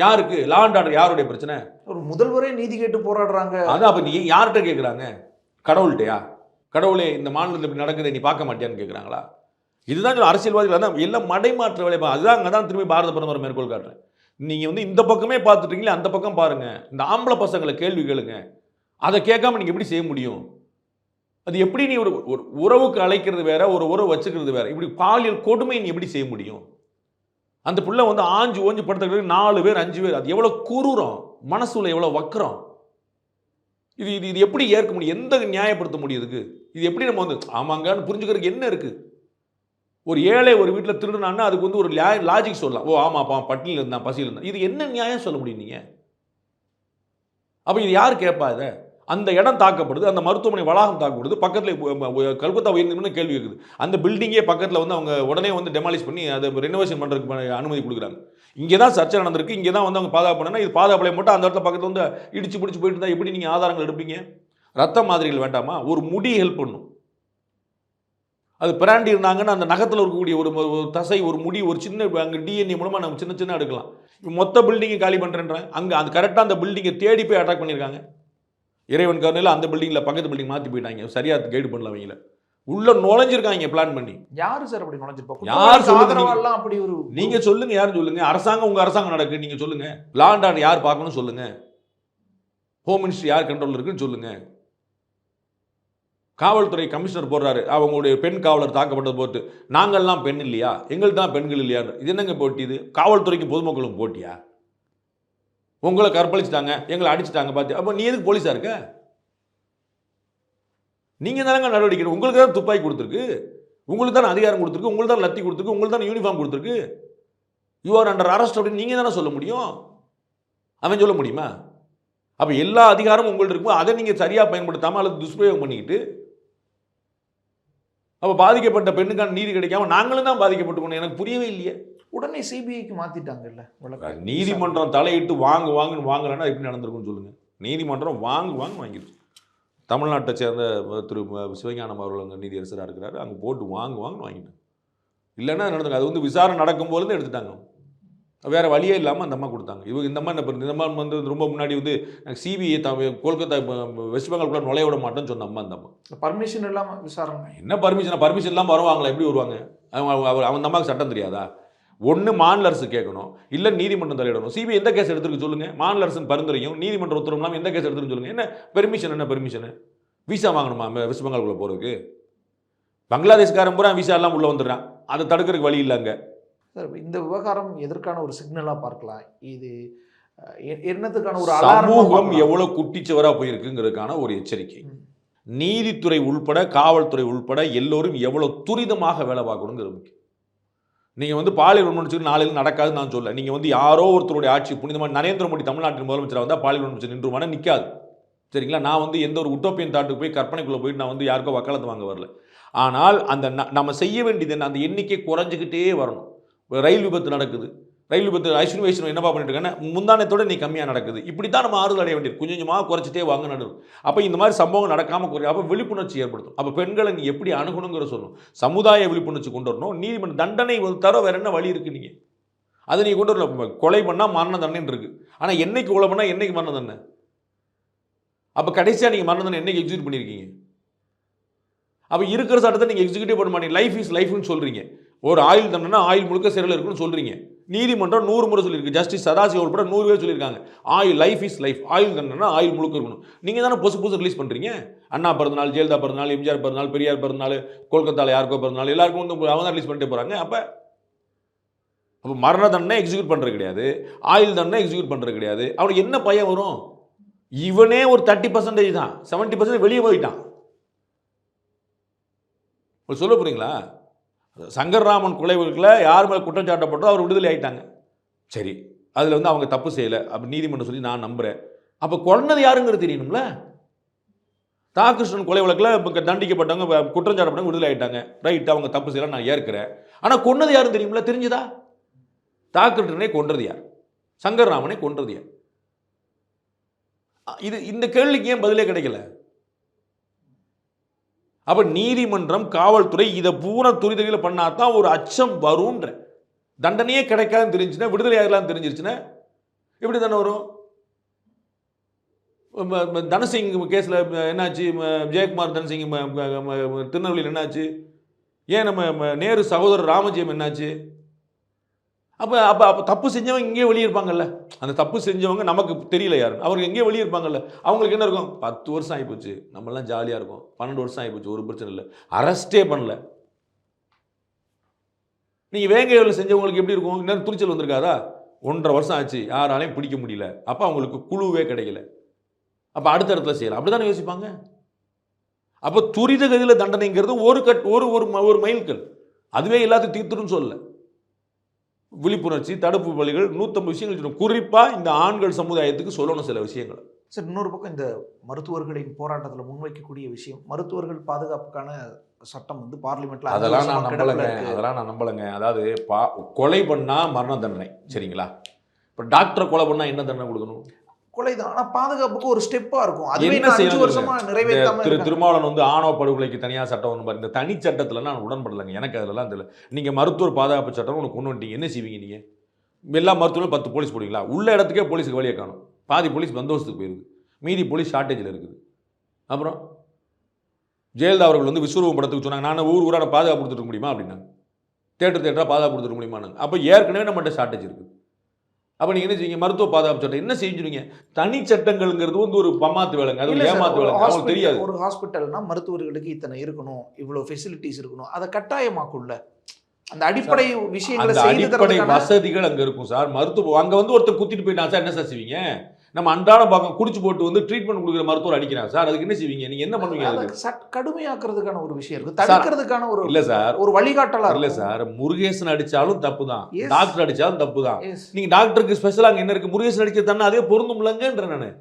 யாருக்கு? லா அண்ட் ஆர்டர் யாருடைய பிரச்சனை? ஒரு முதல்வரே நீதி கேட்டு போராடுறாங்க. அதான் அப்போ நீ யார்கிட்ட கேட்குறாங்க? கடவுள்கிட்டயா? கடவுளே இந்த மாநிலத்தில் இப்படி நடக்குது நீ பார்க்க மாட்டியான்னு கேட்குறாங்களா? இதுதான் அரசியல்வாதிகள் தான் எல்லாம் மடைமாற்ற வேலை. அதுதான் அங்கே தான் திரும்பி பாரத பிரதமர் மேற்கோள் காட்டுறேன். நீங்கள் வந்து இந்த பக்கமே பார்த்துட்டீங்களே, அந்த பக்கம் பாருங்கள். இந்த ஆம்பளை பசங்களை கேள்வி கேளுங்க. அதை கேட்காம நீங்கள் எப்படி செய்ய முடியும்? அது எப்படி நீ ஒரு உறவுக்கு அழைக்கிறது வேற, ஒரு உறவு வச்சுக்கிறது வேற. இப்படி பாலியல் கொடுமை நீ எப்படி செய்ய முடியும்? அந்த புள்ள வந்து ஆஞ்சு ஓஞ்சு படுத்துக்கிறதுக்கு 4 பேர் 5 பேர், அது எவ்வளோ கூறுறோம், மனசுல எவ்வளோ வக்கரம். இது இது இது எப்படி ஏற்க முடியும்? எந்த நியாயப்படுத்த முடியும் இதுக்கு? இது எப்படி நம்ம வந்து ஆமாங்கன்னு புரிஞ்சுக்கிறதுக்கு என்ன இருக்கு? ஒரு ஏழை ஒரு வீட்டில் திருடுனான்னா அதுக்கு வந்து ஒரு லாஜிக் சொல்லலாம். ஓ ஆமாப்பா பட்டினியில் இருந்தான், பசியில் இருந்தான். இது என்ன நியாயம் சொல்ல முடியும் நீங்க? அப்ப இது யார் கேட்பா இத? அந்த இடம் தாக்கப்படுது, அந்த மருத்துவமனை வளாகம் தாக்கப்படுது, பக்கத்துல கல்கத்தா உயர்நீதிமன்றம் கேள்வி கேட்குது. அந்த பில்டிங்கே பக்கத்துல வந்து அவங்க உடனே வந்து டெமாலிஷ் பண்ணி அதை ரெனோவேஷன் பண்றதுக்கு அனுமதி கொடுக்குறாங்க. இங்கே தான் சர்ச்சை நடந்திருக்கு, இங்கே தான் வந்து அவங்க பாதுகாப்பு பண்ணா, இது பாதுகாப்பு மட்டும் அந்த இடத்துல பக்கத்துல வந்து இடிச்சு பிடிச்சு போயிட்டு இருந்தா எப்படி நீங்க ஆதாரங்கள் எடுப்பீங்க? ரத்த மாதிரிகள் வேண்டாமா? ஒரு முடி ஹெல்ப் பண்ணும். அது பிராண்டி இருந்தாங்கன்னா அந்த நகத்தில் இருக்கக்கூடிய ஒரு தசை, ஒரு முடி, ஒரு சின்ன அங்கே டிஎன்ஏ மூலமாக நம்ம சின்ன சின்ன எடுக்கலாம். இப்போ மொத்த பில்டிங்கை காலி பண்ணுறேன்றேன். அங்கே அந்த கரெக்டாக அந்த பில்டிங்கை தேடி போய் அட்டாக் பண்ணியிருக்காங்க. இறைவன் கருணையில் அந்த பில்டிங்கில் பக்கத்து பில்டிங் மாற்றி போயிட்டாங்க. சரியாக கைடு பண்ணல அவங்கள. உள்ள நுழைஞ்சிருக்காங்க பிளான் பண்ணி. யாரு சார் அப்படி நுழைஞ்சிருப்பா? யார் சொல்லுங்க? அப்படி ஒரு நீங்க சொல்லுங்க, யாரும் சொல்லுங்க. அரசாங்கம் உங்க அரசாங்கம் நடக்கு, நீங்க சொல்லுங்க. லா அண்ட் ஆர்டர் யார் பார்க்கணும் சொல்லுங்க. ஹோம் மினிஸ்ட்ரி யார் கண்ட்ரோல் இருக்குன்னு சொல்லுங்க. காவல்துறை கமிஷனர் போடுறாரு, அவங்களுடைய பெண் காவலர் தாக்கப்பட்டது போட்டு நாங்கள்லாம் பெண் இல்லையா, எங்களுக்கு தான் பெண்கள் இல்லையா? இது என்னங்க போட்டி? இது காவல்துறைக்கு பொதுமக்களுக்கு போட்டியா? உங்களை கற்பழிச்சிட்டாங்க, எங்களை அடிச்சிட்டாங்க பார்த்து, அப்போ நீ எதுக்கு போலீஸா இருக்க? நீங்க தானங்க நடவடிக்கை, உங்களுக்கு தான் துப்பாக்கி கொடுத்துருக்கு, உங்களுக்கு தான் அதிகாரம் கொடுத்துருக்கு, உங்களுக்கு தான் லத்தி கொடுத்துருக்கு, உங்களுக்கு தான் யூனிஃபார்ம் கொடுத்துருக்கு. யூ ஆர் அண்டர் அரெஸ்ட் அப்படின்னு நீங்க தானே சொல்ல முடியும். அவன் சொல்ல முடியுமா? அப்ப எல்லா அதிகாரமும் உங்கள்ட்ட இருக்கும், அதை நீங்க சரியா பயன்படுத்தாம அல்லது துஷ்பிரயோகம் பண்ணிக்கிட்டு, அப்ப பாதிக்கப்பட்ட பெண்ணுக்கான நீதி கிடைக்காம நாங்களும் தான் பாதிக்கப்பட்டு. எனக்கு புரியவே இல்லையே. உடனே சிபிஐக்கு மாத்திட்டாங்கல்ல. நீதிமன்றம் தலையிட்டு வாங்குன்னு வாங்கலன்னா எப்படி நடந்திருக்குன்னு சொல்லுங்க. நீதிமன்றம் வாங்கிடுச்சு. தமிழ்நாட்டை சேர்ந்த திரு சிவஞானம் அவர்கள் அங்கே நீதியரசராக இருக்கிறாரு, அங்கே போட்டு வாங்குன்னு வாங்கிட்டாங்க. இல்லைன்னா நடந்துங்க, அது வந்து விசாரணை நடக்கும்போது எடுத்துட்டாங்க. வேறு வழியே இல்லாமல் அந்த அம்மா கொடுத்தாங்க. இவங்க இந்த மாதிரி வந்து ரொம்ப முன்னாடி வந்து சிபிஐ கொல்கத்தா வெஸ்ட் பெங்கால்குள்ள நுழைய விட மாட்டேன்னு சொன்ன அம்மா. அந்த அம்மா பர்மிஷன் இல்லாமல் விசாரணை. என்ன பர்மிஷன் இல்லாமல் வருவாங்களா? எப்படி வருவாங்க? அவன் அம்மாவுக்கு சட்டம் தெரியாதா? ஒன்று மாநில அரசு கேட்கணும், இல்லை நீதிமன்றம் தலையிடணும். சிபிஐ எந்த கேஸ் எடுத்துருக்கு சொல்லுங்க? மாநில அரசின் பரிந்துரையும் நீதிமன்ற உத்தரவு இல்லாமல் எந்த கேஸ் எடுத்துருக்கு சொல்லுங்க? என்ன பெர்மிஷன்? விசா வாங்கணுமா வெஸ்ட் பெங்கால்குள்ளே போகிறதுக்கு? பங்களாதேஷ்காரன் பூரா விசா எல்லாம் உள்ளே வந்துடுறான், அதை தடுக்கிறதுக்கு வழி இல்லைங்க. சார், இந்த விவகாரம் எதற்கான ஒரு சிக்னலாக பார்க்கலாம்? இது என்னத்துக்கான ஒரு சமூகம் எவ்வளோ குட்டிச்சவராக போயிருக்குங்கிறதுக்கான ஒரு எச்சரிக்கை. நீதித்துறை உள்பட காவல்துறை உள்பட எல்லோரும் எவ்வளோ துரிதமாக வேலை பார்க்கணுங்கிறது முக்கியம். நீங்கள் வந்து பாலியல் வன்முறை நாளையில் நடக்காதுன்னு நான் சொல்ல. நீங்கள் வந்து யாரோ ஒருத்தருடைய ஆட்சி புனிதமாக நரேந்திர மோடி தமிழ்நாட்டின் முதலமைச்சராக வந்தால் பாலியல் வன்முறை நின்றுமான நிற்காது. சரிங்களா? நான் வந்து எந்த ஒரு உட்டோப்பியன் தாட்டுக்கு போய் கற்பனைக்குள்ளே போயிட்டு நான் வந்து யாருக்கோ வக்காலத்து வாங்க வரல. ஆனால் அந்த நம்ம செய்ய வேண்டியது என்ன? அந்த எண்ணிக்கை குறைஞ்சிக்கிட்டே வரணும். ரயில் விபத்து நடக்குது, ரயில் விபத்து ஐஸ்வர்யம் வைஷ்ணவ் என்னப்பா பண்ணிட்டு இருக்காங்க, முந்தானத்தோட நீ கம்மியாக நடக்குது. இப்படி தான் நம்ம ஆறுதல் அடைய வேண்டியது. கொஞ்சம் கொஞ்சமாக குறைச்சிட்டே வாங்க நடக்கும். அப்போ இந்த மாதிரி சம்பவம் நடக்காமல் குறையும். அப்போ விழிப்புணர்ச்சி ஏற்படுத்தும். அப்போ பெண்களை நீ எப்படி அணுகணுங்கிற சொல்லணும். சமுதாய விழிப்புணர்ச்சி கொண்டு வரணும். நீதிமன்ற தண்டனை தர வேற என்ன வழி இருக்கு? நீங்கள் அதை நீ கொண்டு வரல. கொலை பண்ணால் மரண தண்டனை இருக்கு, ஆனால் என்னைக்கு கொலை பண்ணால் என்னைக்கு மரண தண்டனை? அப்போ கடைசியாக நீங்கள் மரண தண்டனை என்னைக்கு எக்ஸிக்யூட் பண்ணியிருக்கீங்க? அப்போ இருக்கிற சட்டத்தை நீங்கள் எக்ஸிக்யூட்டிவ் பண்ண மாட்டீங்க. லைஃப் இஸ் லைஃப்னு சொல்கிறீங்க. ஒரு ஆயுள் தண்டனை ஆயுள் முழுக்க சிறையில் இருக்குன்னு சொல்கிறீங்க. நீதிமன்றம் 100 முறை சொல்லியிருக்கு. ஜஸ்டிஸ் சதாசிவம் உட்பட 100 பேர் சொல்லியிருக்காங்க. லைஃப் இஸ் லைஃப், ஆயுள் தண்டனை ஆயுள் முழுக்க இருக்கணும். நீங்கள் தானே புதுசு ரிலீஸ் பண்ணுறீங்க. அண்ணா பிறந்தநாள், ஜெயலலிதா பிறந்தநாள், எம்ஜிஆர் பிறந்தநாள், பெரியார் பிறந்தநாள், கொல்கத்தாவில் யாருக்கோ பிறந்தநாள், எல்லாருக்கும் வந்து அவங்க தான் ரிலீஸ் பண்ணிட்டே போகிறாங்க. அப்போ மரண தண்டனை எக்ஸிக்யூட் பண்ணுறது கிடையாது, ஆயுள் தண்டனை எக்ஸிக்யூட் பண்ணுறது கிடையாது. அவனுக்கு என்ன பயம் வரும்? இவனே ஒரு 30% தான், 70% வெளியே போயிட்டான். சொல்ல போறீங்களா? சங்கர்ராமன் கொலை வழக்கில் யார் மேலே குற்றம் சாட்டப்பட்டோ அவர் விடுதலை ஆகிட்டாங்க. சரி, அதில் வந்து அவங்க தப்பு செய்யலை அப்போ நீதிமன்றம் சொல்லி நான் நம்புகிறேன். அப்போ கொன்னது யாருங்கிறது தெரியணும்ல. தாகிருஷ்ணன் கொலை வழக்கில் இப்போ தண்டிக்கப்பட்டவங்க குற்றம் சாட்டப்பட்டவங்க விடுதலை ஆகிட்டாங்க. ரைட், அவங்க தப்பு செய்யலை, நான் ஏற்கிறேன். ஆனால் கொன்னது யாரும் தெரியும்ல? தெரிஞ்சுதா? தாகிருஷ்ணனை கொன்றது யார்? சங்கர்ராமனை கொன்றது யார்? இந்த கேள்விக்கு ஏன் பதிலே கிடைக்கல? அப்ப நீதிமன்றம் காவல்துறை இதை பூரா துரிதகையில் பண்ணாதான் ஒரு அச்சம் வரும்ன்ற. தண்டனையே கிடைக்காதுன்னு தெரிஞ்சுன்னா, விடுதலை ஆகலான்னு தெரிஞ்சிருச்சுன்னா எப்படி தானே வரும்? தனசிங் கேஸில் என்னாச்சு? ஜெயக்குமார் தனசிங் திருநெல்வேலியில் என்னாச்சு? ஏன் நம்ம நேரு சகோதரர் ராமஜெயம் என்னாச்சு? அப்போ தப்பு செஞ்சவங்க இங்கே வெளியே இருப்பாங்கல்ல. அந்த தப்பு செஞ்சவங்க நமக்கு தெரியல யாரு, அவருக்கு எங்கேயே வெளியே இருப்பாங்கல்ல. அவங்களுக்கு என்ன இருக்கும்? 10 வருஷம் ஆகிப்போச்சு, நம்மளாம் ஜாலியாக இருக்கும். 12 வருஷம் ஆகிப்போச்சு, ஒரு பிரச்சனை இல்லை, அரெஸ்டே பண்ணல. நீங்கள் வேங்கை வயலில் செஞ்சவங்களுக்கு எப்படி இருக்கும்? இன்னும் துணிச்சல் வந்திருக்காதா? 1.5 வருஷம் ஆச்சு, யாராலையும் பிடிக்க முடியல. அப்போ அவங்களுக்கு குழுவே கிடைக்கல. அப்போ அடுத்த இடத்துல செய்யலாம். அப்படி தானே யோசிப்பாங்க. அப்போ துரித கதியில் தண்டனைங்கிறது ஒரு மைல்கல். அதுவே எல்லாத்தையும் தீர்த்துடும் சொல்லல. விழிப்புணர்ச்சி, தடுப்பு வழிகள் 150 விஷயங்கள் சொல்லணும். குறிப்பாக இந்த ஆண்கள் சமுதாயத்துக்கு சொல்லணும் சில விஷயங்களை. சார், இன்னொரு பக்கம் இந்த மருத்துவர்களின் போராட்டத்தில் முன்வைக்கக்கூடிய விஷயம், மருத்துவர்கள் பாதுகாப்புக்கான சட்டம் வந்து பார்லிமெண்ட்ல அதெல்லாம் நான் நம்பலைங்க. அதாவது கொலை பண்ணா மரண தண்டனை, சரிங்களா? இப்போ டாக்டரை கொலை பண்ணா என்ன தண்டனை கொடுக்கணும்? கொலைதான். ஆனா பாதுகாப்புக்கு ஒரு ஸ்டெப்பா இருக்கும். அதுவே 5 வருஷமா நிறைவேற்றாம திருமாவளவன் வந்து ஆணவ படுகொலைக்கு தனியாக சட்டம் ஒன்று பாரு. இந்த தனி சட்டத்தில் நான் உடன்படலைங்க. எனக்கு அதெல்லாம் தெரியல. நீங்கள் மருத்துவர் பாதுகாப்பு சட்டம் உனக்கு கொண்டு வந்துட்டீங்க, என்ன செய்வீங்க? நீங்கள் எல்லா மருத்துவரும் 10 போலீஸ் போடுவீங்களா? உள்ள இடத்துக்கே போலீஸுக்கு வழியை காணும். பாதி போலீஸ் பந்தோபஸ்துக்கு போயிருது, மீதி போலீஸ் ஷார்ட்டேஜில் இருக்குது. அப்புறம் ஜெயலலிதா அவர்கள் வந்து விஸ்வரூபம் படத்துக்கு சொன்னாங்க, நான் ஊரான பாதுகாப்பு கொடுத்துருக்க முடியுமா அப்படின்னாங்க. தேட்டராக பாதுகாப்பு கொடுத்துருக்க முடியுமான்னு. அப்போ ஏற்கனவே நம்மகிட்ட ஷார்ட்டேஜ் இருக்குது. அப்போ நீங்கள் என்ன செய்வீங்க? மருத்துவ பாதுகாப்பு சட்டம் என்ன செஞ்சுருவீங்க? தனி சட்டங்கள்ங்கிறது வந்து ஒரு பம்மாத்து வேலைங்க, அது ஏமாத்து வேலைங்க. அவங்களுக்கு தெரியாது. ஒரு ஹாஸ்பிட்டல்னா மருத்துவர்களுக்கு இத்தனை இருக்கணும், இவ்வளோ ஃபெசிலிட்டிஸ் இருக்கணும், அதை கட்டாயமாக்குள்ள அந்த அடிப்படை விஷயங்களை அடிப்படை வசதிகள் அங்கே இருக்கும் சார். மருத்துவ அங்கே வந்து ஒருத்தர் குத்திட்டு போயிட்டா சார், என்ன சார் செய்வீங்க? நம்ம அன்றாட பார்க்க குடிச்சு போட்டு வந்து ட்ரீட்மெண்ட் கொடுக்குற மருத்துவர் அடிக்கிறாங்க சார், அதுக்கு என்ன செய்வீங்க? நீங்க என்ன பண்ணுவீங்க? கடுமையாக்குறதுக்கான ஒரு விஷயம் இருக்கு, தடுக்கிறதுக்கான ஒரு இல்ல சார், ஒரு வழிகாட்டலா இல்ல சார். முருகேசன் அடிச்சாலும் தப்பு தான், டாக்டர் அடிச்சாலும் தப்பு தான். நீங்க டாக்டருக்கு ஸ்பெஷலா அங்க என்ன இருக்கு? முருகேசன் அடிச்ச தானே அதே பொருந்தும்லங்கன்ற நானு.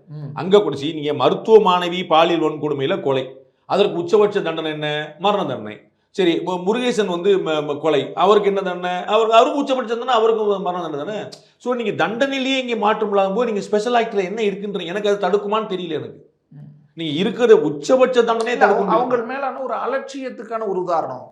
அங்க குடிச்சு நீங்க மருத்துவ மாணவி பாலியல் வன்கொடுமையில கொலை, அதற்கு உச்சபட்ச தண்டனை என்ன? மரண தண்டனை. சரி, முருகேசன் வந்து கொலை, அவருக்கு என்ன தண்டனை? அவருக்கு உச்சபட்ச தண்டனை, அவருக்கு மரண தண்டனை தானே. ஸோ நீங்கள் தண்டனையிலேயே இங்கே மாற்றம் இல்லாத போது நீங்கள் ஸ்பெஷல் ஆக்டில் என்ன இருக்குன்றீங்க? எனக்கு அது தடுக்குமான்னு தெரியல. எனக்கு நீங்கள் இருக்கிற உச்சபட்ச தண்டனையே தடுக்கும். அவங்க மேலான ஒரு அலட்சியத்துக்கான ஒரு உதாரணம்.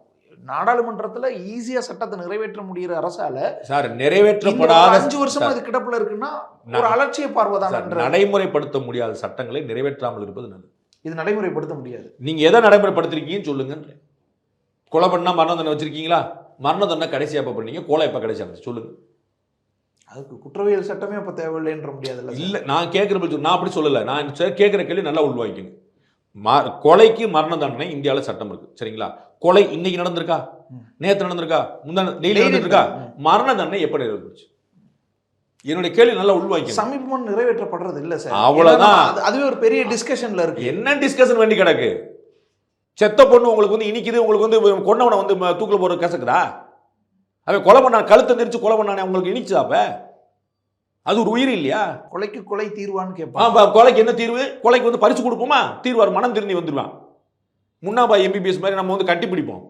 நாடாளுமன்றத்தில் ஈஸியாக சட்டத்தை நிறைவேற்ற முடிகிற அரசால சார் நிறைவேற்றப்படாத 5 வருஷமா அது கிடப்பில் இருக்குன்னா ஒரு அலட்சிய பார்வைதான். நடைமுறைப்படுத்த முடியாத சட்டங்களை நிறைவேற்றாமல் இருப்பது நல்லது. இது நடைமுறைப்படுத்த முடியாது. நீங்கள் எதை நடைமுறைப்படுத்திருக்கீங்கன்னு சொல்லுங்கன்ற. கொலை பண்ணால் மரண தண்டனை வச்சிருக்கீங்களா? மரண தண்டனை கடைசியாக எப்போ பண்ணீங்க? கொலை எப்போ கடைசியாக சொல்லுங்க. அதுக்கு குற்றவியல் சட்டமே அப்போ தேவையில்லைன்ற முடியாதுல்ல. இல்லை, நான் கேட்குற நான் அப்படி சொல்லலை. நான் கேட்குற கேள்வி நல்லா உள்வாங்கிக்கணும். கொலைக்கு மரண தண்டனை இந்தியாவில் சட்டம் இருக்கு, சரிங்களா? கொலை இன்னைக்கு நடந்திருக்கா? நேற்று நடந்திருக்கா? டெய்லி நடந்திருக்கா? மரண தண்டனை எப்போ நிறைவேற்றுச்சு? என்னுடைய கேள்வி நல்லா உள்வாங்கி. சமீபமாக நிறைவேற்றப்படுறது இல்லை சார், அவ்வளோதான். அதுவே ஒரு பெரிய டிஸ்கஷன்ல இருக்கு. என்ன டிஸ்கஷன் வேண்டி கிடக்கு? செத்த பொண்ணு உங்களுக்கு வந்து இனிக்குது, உங்களுக்கு வந்து கொண்டவனை வந்து தூக்கில் போடுற கசக்குதா? அவன் கொலை பண்ண கழுத்தை நெரிச்சு கொலை பண்ணானே உங்களுக்கு இனிச்சா? அப்ப அது ஒரு உயிர் இல்லையா? கொலைக்கு கொலை தீர்வான்னு கேட்பான். கொலைக்கு என்ன தீர்வு? கொலைக்கு வந்து பறிச்சு கொடுப்போமா? தீர்வார் மனம் திரும்பி வந்துடுவான். முன்னாபாய் எம்பிபிஎஸ் மாதிரி நம்ம வந்து கட்டி பிடிப்போம்,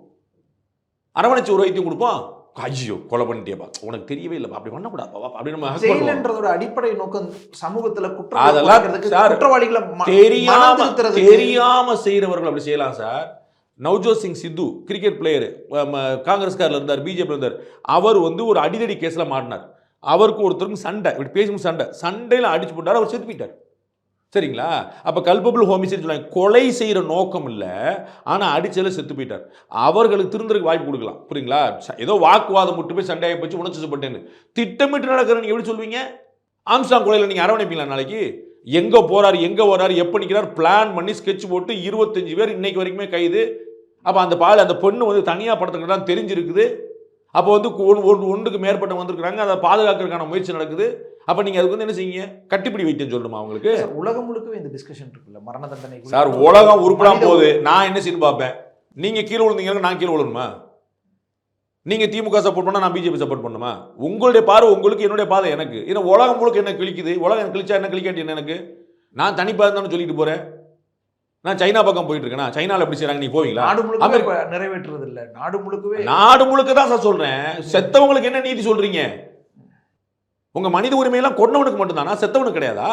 அரவணைச்சு ஒரு வைத்தியம் கொடுப்போம். ஐயோ கொலை பண்ணிட்டேப்பா, உனக்கு தெரியவே இல்லைப்பா, அப்படி பண்ணக்கூடாது அப்படி நம்ம செயல்ன்றதோட அடிப்படை நோக்கம் சமூகத்துல குற்றவாளிகளை தெரியாம செய்யறவர்கள் அப்படி செய்யலாம் sir. Navjot Singh Sidhu cricket player, காங்கிரஸ்காரில் இருந்தார், பிஜேபி இருந்தார். அவர் வந்து ஒரு அடிதடி கேஸ்ல மாட்டினார். அவருக்கு ஒருத்தருக்கு சண்டை, இப்படி பேசும் சண்டையில் அடிச்சு போட்டார், அவர் செத்து போயிட்டார், சரிங்களா? அப்போ கல்பபிள் ஹோமிசைட் சொல்லுவாங்க. கொலை செய்கிற நோக்கம் இல்லை, ஆனால் அடிச்சல செத்து போயிட்டார். அவர்களுக்கு திருந்தருக்கு வாய்ப்பு கொடுக்கலாம், புரியுங்களா? ஏதோ வாக்குவாதம் மட்டும் போய் சண்டையை போச்சு உணர்ச்சிப்பட்டேன்னு திட்டமிட்டு நடக்கிற நீங்கள் எப்படி சொல்வீங்க? ஆம்ஸ்டாங் கொலையில் நீங்கள் அரவணைப்பீங்களா? நாளைக்கு எங்கே போகிறாரு, எங்கே வர்றாரு, எப்போ நிற்கிறார், பிளான் பண்ணி ஸ்கெட்ச் போட்டு 25 பேர் இன்னைக்கு வரைக்குமே கைது. அப்போ அந்த பொண்ணு வந்து தனியாக படத்துக்கு தெரிஞ்சிருக்குது. அப்போ வந்து ஒன்றுக்கு மேற்பட்ட வந்திருக்கிறாங்க, அதை பாதுகாக்கிறதுக்கான முயற்சி நடக்குது. அப்போ நீங்கள் அதுக்கு வந்து என்ன செய்யுங்க? கட்டிப்பிடி வைத்தியம் சொல்லணுமா அவங்களுக்கு? உலகம் முழுக்கவே இந்த டிஸ்கஷன் இருக்குல்ல, மரண தண்டனை சார். உலகம் உருப்படாம போகுது, நான் என்ன செய்யணும் பார்ப்பேன். நீங்கள் கீழே விழுந்தீங்கன்னா நான் கீழே விழணுமா? நீங்கள் திமுக சப்போர்ட் பண்ணால் நான் பிஜேபி சப்போர்ட் பண்ணுமா? உங்களுடைய பார்வை உங்களுக்கு, என்னுடைய பாதை எனக்கு. ஏன்னா உலகம் முழுக்க என்ன கிழிக்குது. உலகம் கிழிச்சா என்ன, கிழிக்காட்டி என்ன? எனக்கு நான் தனிப்பாக இருந்தாலும் சொல்லிட்டு போகிறேன். நான் சைனா பக்கம் போயிட்டு இருக்கேன். சைனாவில் எப்படி செய்யறாங்க, நீ போவீங்களா? நாடு முழுக்க நிறைவேற்றுறது இல்லை, நாடு முழுக்க தான் சார் சொல்றேன். செத்தவங்களுக்கு என்ன நீதி சொல்றீங்க? உங்க மனித உரிமையெல்லாம் கொன்னவனுக்கு மட்டும்தானா, செத்தவனுக்கு கிடையாதா?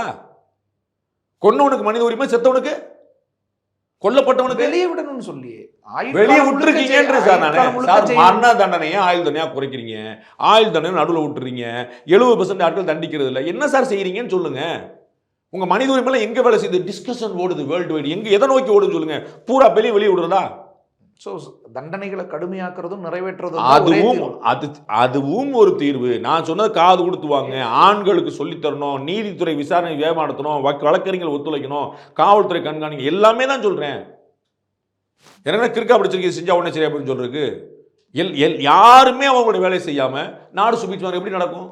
கொன்னவனுக்கு மனித உரிமை, செத்தவனுக்கு, கொல்லப்பட்டவனுக்கு வெளியே விடணும்னு சொல்லி வெளியே விட்டுருக்கீங்கன்ற சார். நான் மரண தண்டனையை ஆயுள் தண்டனையா குறைக்கிறீங்க, ஆயுள் தண்டனை நடுவில் விட்டுறீங்க, 70% ஆட்கள் தண்டிக்கிறது இல்லை. என்ன சார் செய்யறீங்கன்னு சொல்லுங்க. உங்க மனித உரிமையில எங்க வேலை செய்யுது? டிஸ்கஷன் ஓடுது வேர்ல்டு வைடு. எங்க எதை நோக்கி ஓடுன்னு சொல்லுங்க. பூரா வெளியே விடுறதா? ஸோ தண்டனைகளை கடுமையாக்குறதும் நிறைவேற்றுறதும் அதுவும் ஒரு தீர்வு. நான் சொன்னது காது கொடுத்துவாங்க. ஆண்களுக்கு சொல்லித்தரணும், நீதித்துறை விசாரணை வேகப்படுத்தணும், வழக்கறிஞர்கள் ஒத்துழைக்கணும், காவல்துறை கண்காணிக்க, எல்லாமே தான் சொல்றேன். எனக்கு கிறுக்கா பிடிச்சிருக்கு, செஞ்சா உடனே சரியா அப்படின்னு சொல்றதுக்கு யாருமே அவங்களுடைய வேலையை செய்யாமல் நாடு சுபிச்சுவாங்க. எப்படி நடக்கும்?